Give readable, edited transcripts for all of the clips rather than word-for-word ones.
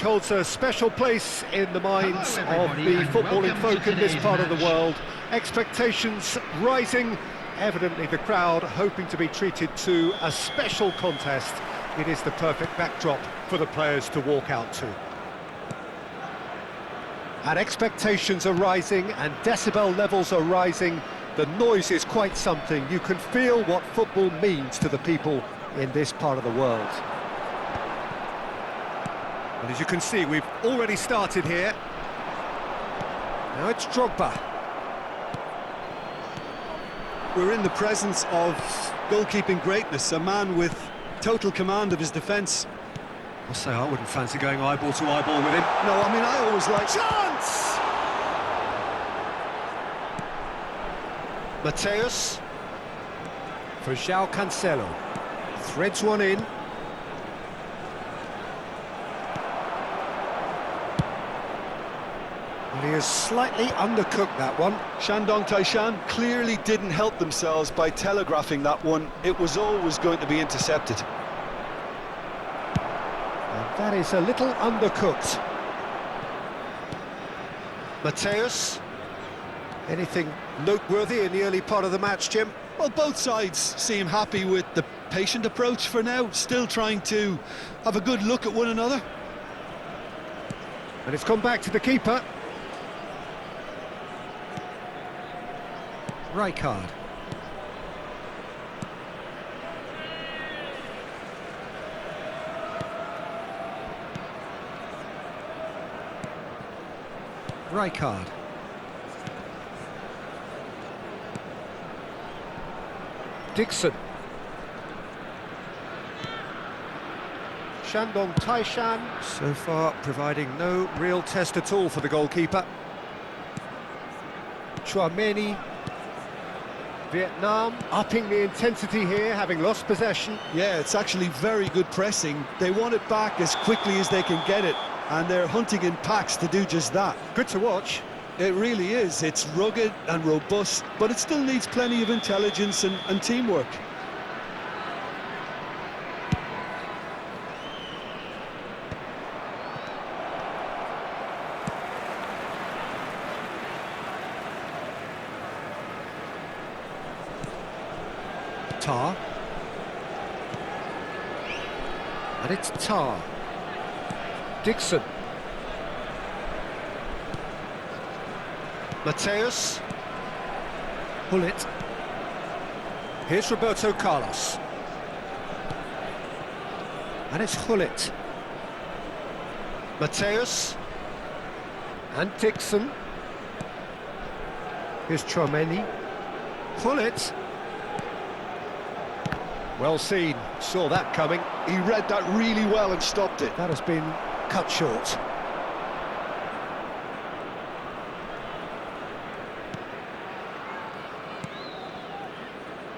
match holds a special place in the minds of the footballing folk in this part of the world. Expectations rising, evidently the crowd hoping to be treated to a special contest. It is the perfect backdrop for the players to walk out to. And expectations are rising and decibel levels are rising. The noise is quite something. You can feel what football means to the people in this part of the world. And as you can see, we've already started here. Now it's Drogba. We're in the presence of goalkeeping greatness, a man with total command of his defence. I'll say I wouldn't fancy going eyeball to eyeball with him. No, I mean, I always like... Chance! Mateus for João Cancelo. Threads one in. And he has slightly undercooked that one. Shandong Taishan clearly didn't help themselves by telegraphing that one. It was always going to be intercepted. And that is a little undercooked. Mateus. Anything noteworthy in the early part of the match, Jim? Well, both sides seem happy with the patient approach for now, still trying to have a good look at one another. And it's come back to the keeper. Rijkaard. Rijkaard. Dixon. Shandong Taishan, so far providing no real test at all for the goalkeeper. Chouameni. Vietnam upping the intensity here, having lost possession. Yeah, it's actually very good pressing. They want it back as quickly as they can get it, and they're hunting in packs to do just that. Good to watch. It really is. It's rugged and robust, but it still needs plenty of intelligence and teamwork. Tar. And it's Tar. Dixon. Mateus. Hullet. Here's Roberto Carlos. And it's Hullet. Mateus. And Dixon. Here's Chouameni. Hullet. Well seen, saw that coming. He read that really well and stopped it. That has been cut short.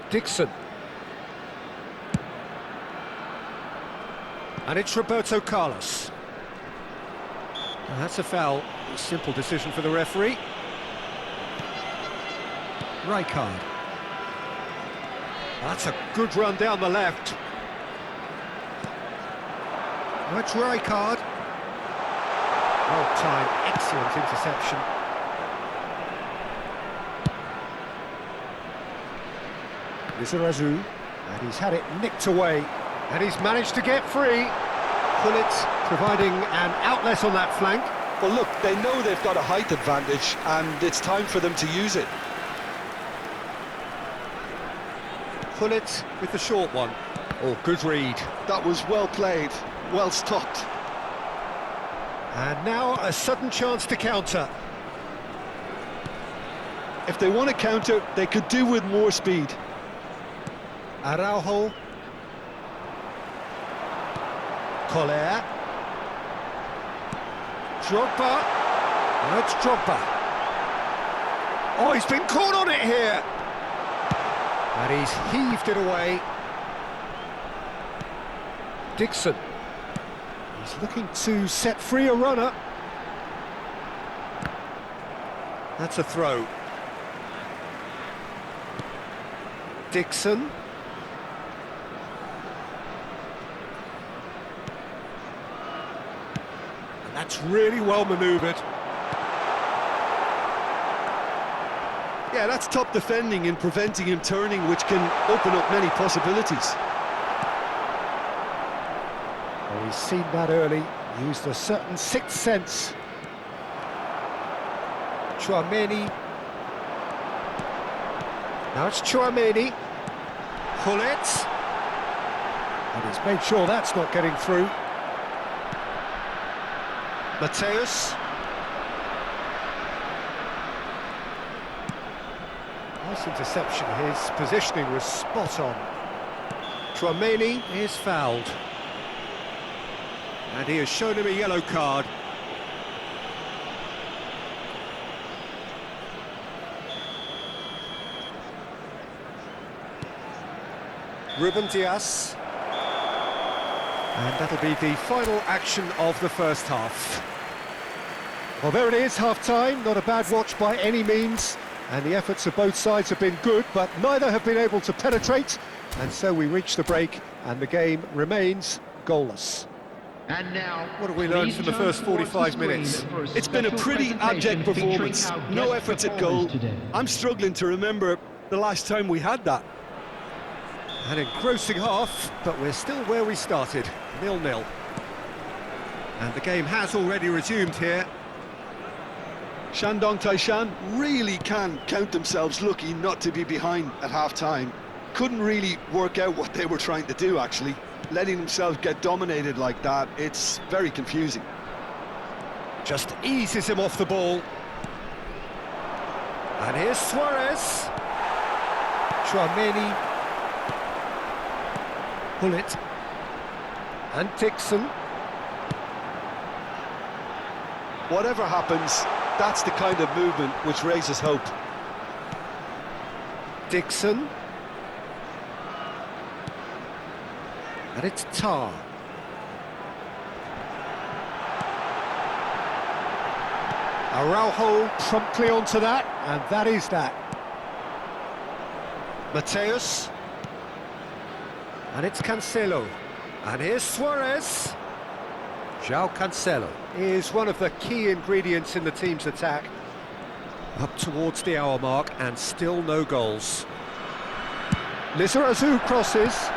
Dixon. And it's Roberto Carlos. And that's a foul. A simple decision for the referee. Rijkaard. That's a good run down the left. That's Rijkaard. Well timed, excellent interception. Lizarazu, and he's had it nicked away, and he's managed to get free. Hullet providing an outlet on that flank. Well, look, they know they've got a height advantage, and it's time for them to use it. Hullet with the short one. Oh, good read. That was well played, well stopped. And now a sudden chance to counter. If they want to counter, they could do with more speed. Araujo. Collier. Drogba. No, it's Drogba. Oh, he's been caught on it here. And he's heaved it away. Dixon. He's looking to set free a runner. That's a throw. Dixon. That's really well manoeuvred. Yeah, that's top defending and preventing him turning, which can open up many possibilities. Well, he's seen that early, used a certain sixth sense. Tchouaméni. Now it's Tchouaméni. Gullit. And he's made sure that's not getting through. Mateus. Nice interception, his positioning was spot on. Tchouaméni is fouled. And he has shown him a yellow card. Ruben Dias. And that'll be the final action of the first half. Well, there it is, half-time. Not a bad watch by any means. And the efforts of both sides have been good, but neither have been able to penetrate. And so we reach the break, and the game remains goalless. And now, what have we learned from the first 45 minutes? It's been a pretty abject performance. No efforts at goal. I'm struggling to remember the last time we had that. An engrossing half, but we're still where we started, 0-0. And the game has already resumed here. Shandong Taishan really can count themselves lucky not to be behind at half-time. Couldn't really work out what they were trying to do, actually. Letting themselves get dominated like that, it's very confusing. Just eases him off the ball. And here's Suarez. Tchouaméni. Gullit. And Dixon. Whatever happens, that's the kind of movement which raises hope. Dixon. And it's Tar. Araujo promptly onto that, and that is that. Mateus. And it's Cancelo. And here's Suarez. João Cancelo is one of the key ingredients in the team's attack. Up towards the hour mark, and still no goals. Lizarazu crosses.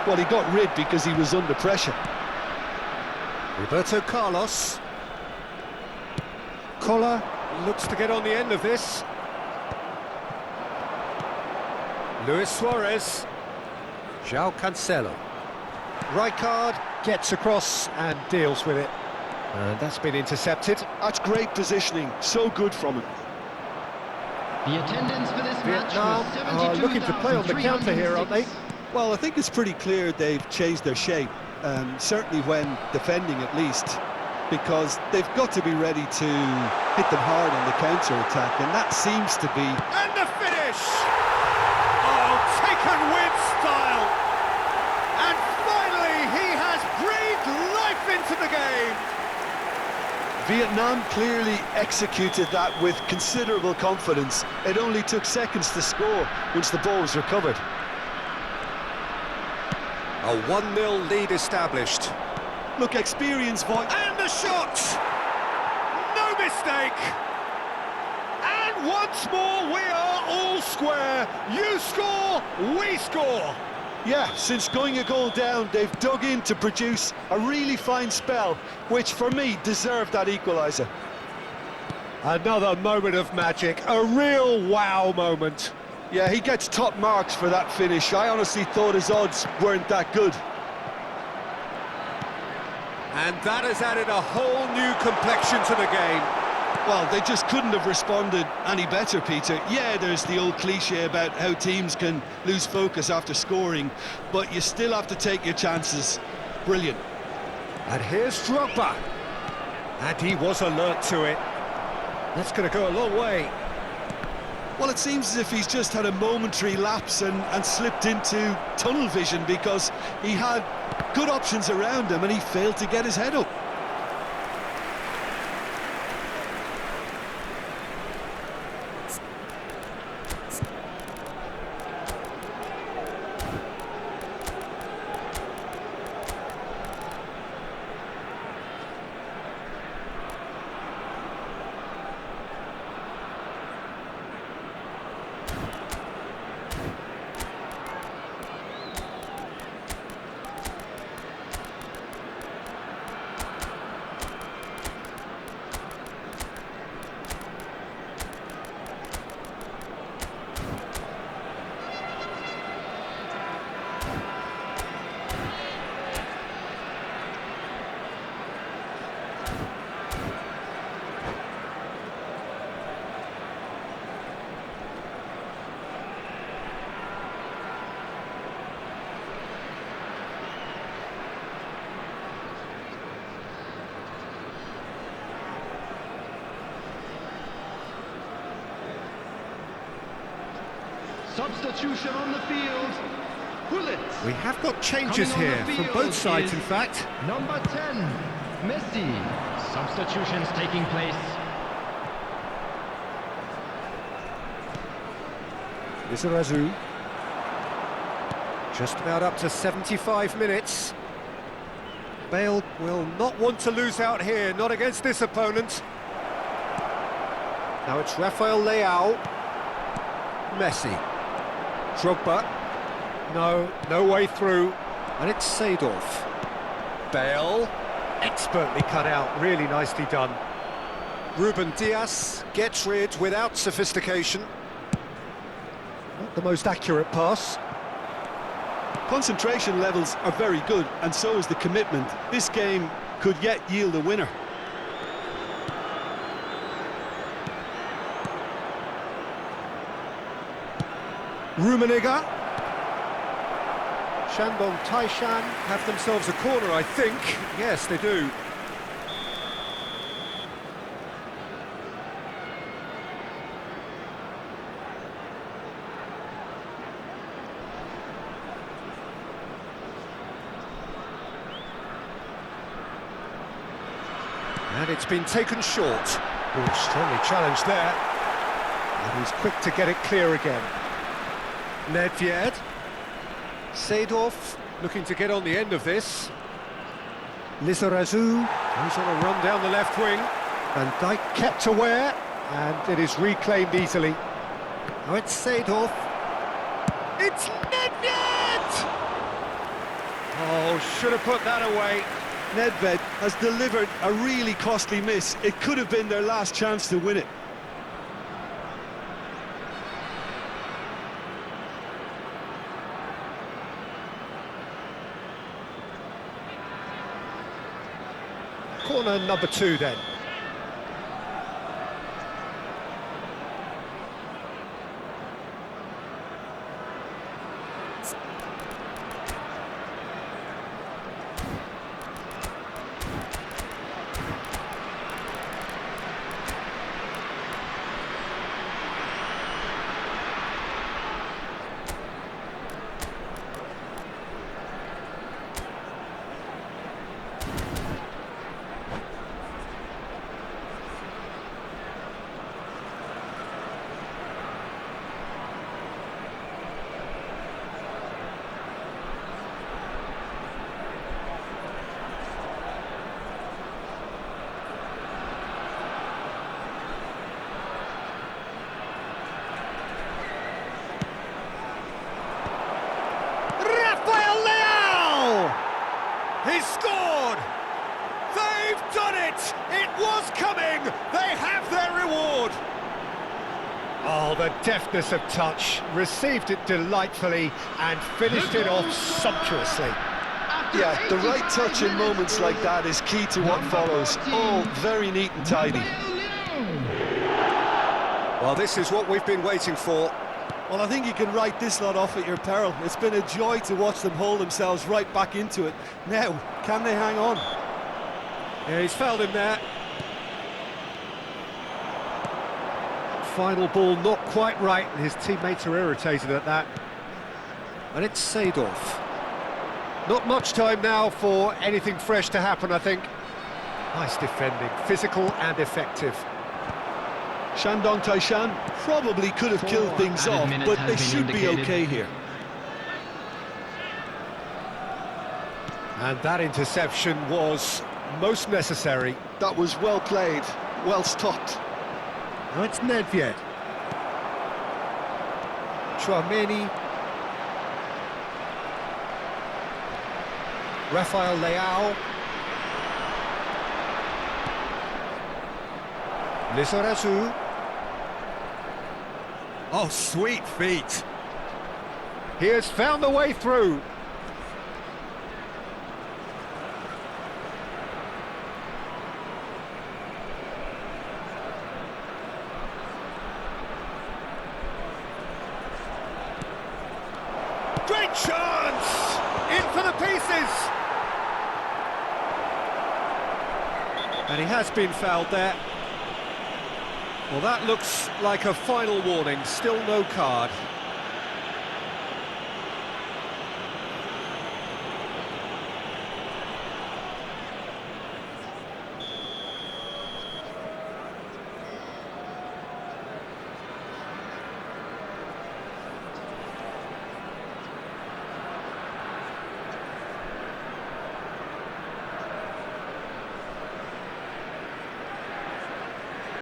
Well, he got rid because he was under pressure. Roberto Carlos. Koller looks to get on the end of this. Luis Suarez. João Cancelo. Rijkaard gets across and deals with it. And that's been intercepted. That's great positioning, so good from him. The attendance for this match Vietnam was are looking to play on the counter here, aren't they? Well, I think it's pretty clear they've changed their shape, certainly when defending at least, because they've got to be ready to hit them hard on the counter-attack, and that seems to be... And the finish! Oh, taken with style! And finally, he has breathed life into the game! Vietnam clearly executed that with considerable confidence. It only took seconds to score once the ball was recovered. A 1-0 lead established. Look, experience, boy. And the shot! No mistake! And once more, we are all square. You score, we score. Yeah, since going a goal down, they've dug in to produce a really fine spell, which for me deserved that equaliser. Another moment of magic, a real wow moment. Yeah, he gets top marks for that finish. I honestly thought his odds weren't that good. And that has added a whole new complexion to the game. Well, they just couldn't have responded any better, Peter. Yeah, there's the old cliche about how teams can lose focus after scoring, but you still have to take your chances. Brilliant. And here's Drogba. And he was alert to it. That's going to go a long way. Well, it seems as if he's just had a momentary lapse and slipped into tunnel vision, because he had good options around him and he failed to get his head up. Substitution on the field. Gullit. We have got changes Coming on here the from field both sides, is in fact. Number 10, Messi. Substitutions taking place. Lizarazu. Just about up to 75 minutes. Bale will not want to lose out here, not against this opponent. Now it's Rafael Leao. Messi. Drogba. No way through. And it's Seedorf. Bale. Expertly cut out, really nicely done. Ruben Dias gets rid without sophistication. Not the most accurate pass. Concentration levels are very good, and so is the commitment. This game could yet yield a winner. Rummenigge. Shandong Taishan have themselves a corner, I think. Yes, they do. And it's been taken short. Oh, strongly challenged there. And he's quick to get it clear again. Nedved. Seedorf looking to get on the end of this. Lizarazu goes on a run down the left wing. Van Dijk kept aware, and it is reclaimed easily. Now it's Seedorf. It's Nedved! Oh, should have put that away. Nedved has delivered a really costly miss. It could have been their last chance to win it. Corner number 2 then. He's scored! They've done it! It was coming! They have their reward! Oh, the deftness of touch. Received it delightfully and finished it off sumptuously. Yeah, the right touch in moments like that is key to what follows. All very neat and tidy. Well, this is what we've been waiting for. Well, I think you can write this lot off at your peril. It's been a joy to watch them hold themselves right back into it. Now, can they hang on? Yeah, he's fouled him there. Final ball not quite right, and his teammates are irritated at that. And it's Seedorf. Not much time now for anything fresh to happen, I think. Nice defending, physical and effective. Shandong Taishan probably could have killed things off, but they should be okay here. And that interception was most necessary. That was well played, well stopped. Now it's Nedved. Chouameni. Rafael Leao. Lizarazu. Oh, sweet feet. He has found the way through. Great chance! In for the pieces! And he has been fouled there. Well, that looks like a final warning, still no card.